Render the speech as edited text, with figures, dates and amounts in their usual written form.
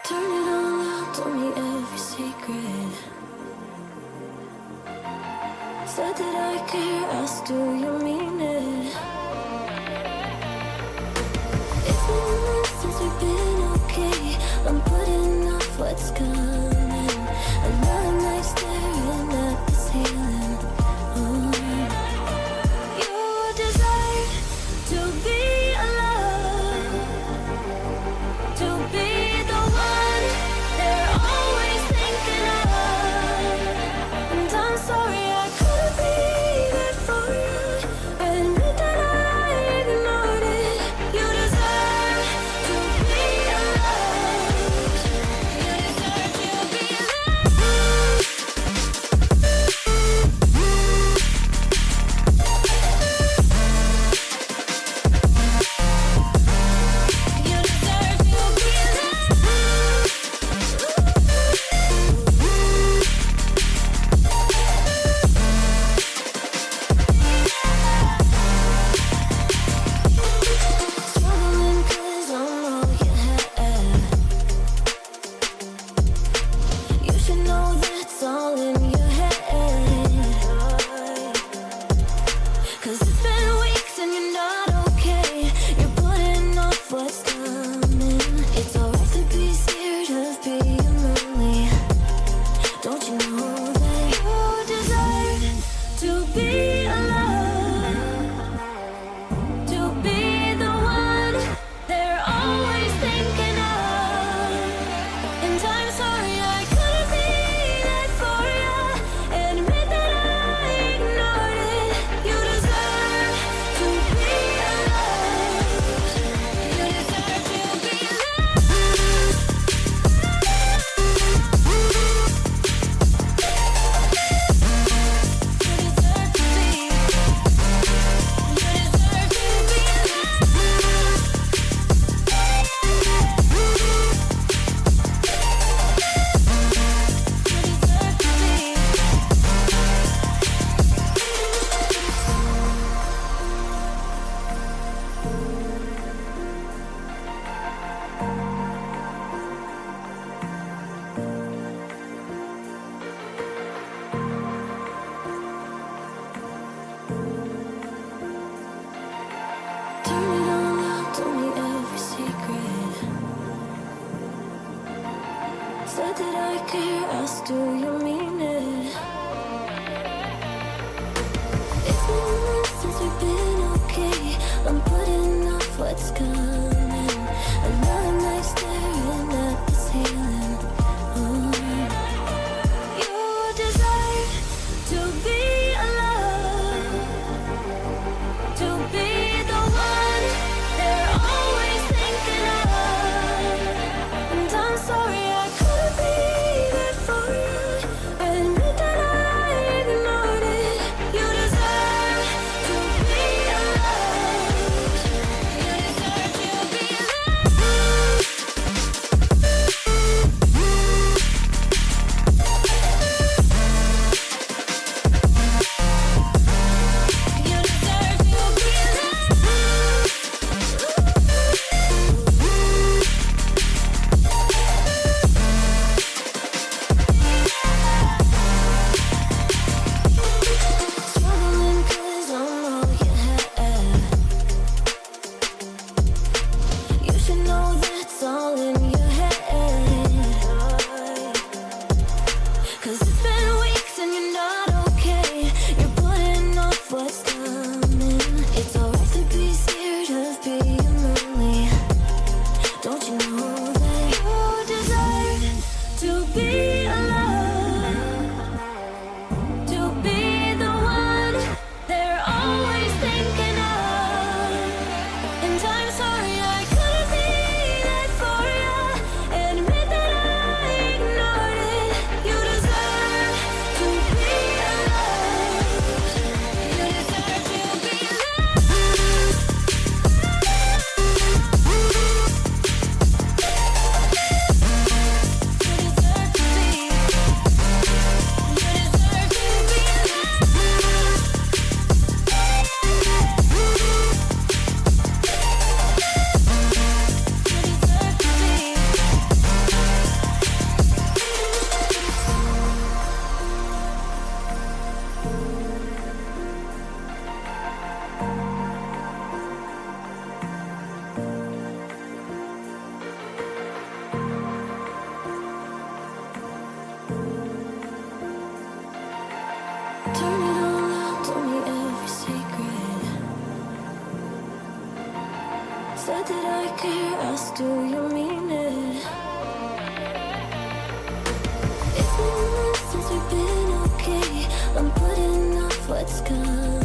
Turn it all out, told me every secret. Said that I care, asked do you mean it? It's been a month since we've been okay. I'm putting off what's coming. Another night staring at the ceiling. You deserve to be alone, to be the one they're always thinking of. And I'm sorry I couldn't be there for you. Admit that I ignored it. You deserve to be alone. You deserve to be alone. You deserve to be alone. Struggling 'cause I'm all you have. You should know that's all in your head. 'Cause it's been weeks and you're not okay. You're putting off what's coming. It's alright to be scared of being lonely. Don't you know that you deserve to be alone, to be the one they're always thinking of? And I'm sorry I couldn't be there for you. Admit that I ignored it. You deserve to be alone. You deserve to be alone. You deserve to be. You deserve to be alone. You deserve to be. Turn it all out, told me every secret. Said that I care, asked do you mean it? It's been a month since we've been okay. I'm putting off what's coming. Another night staring at the ceiling. You deserve to be alone, to be the one they're always thinking of. And I'm sorry I couldn't be there for you. Admit that I ignored it. You deserve to be alone. You deserve to that I care, ask do you mean it? It's been months since we've been okay. I'm putting off what's coming.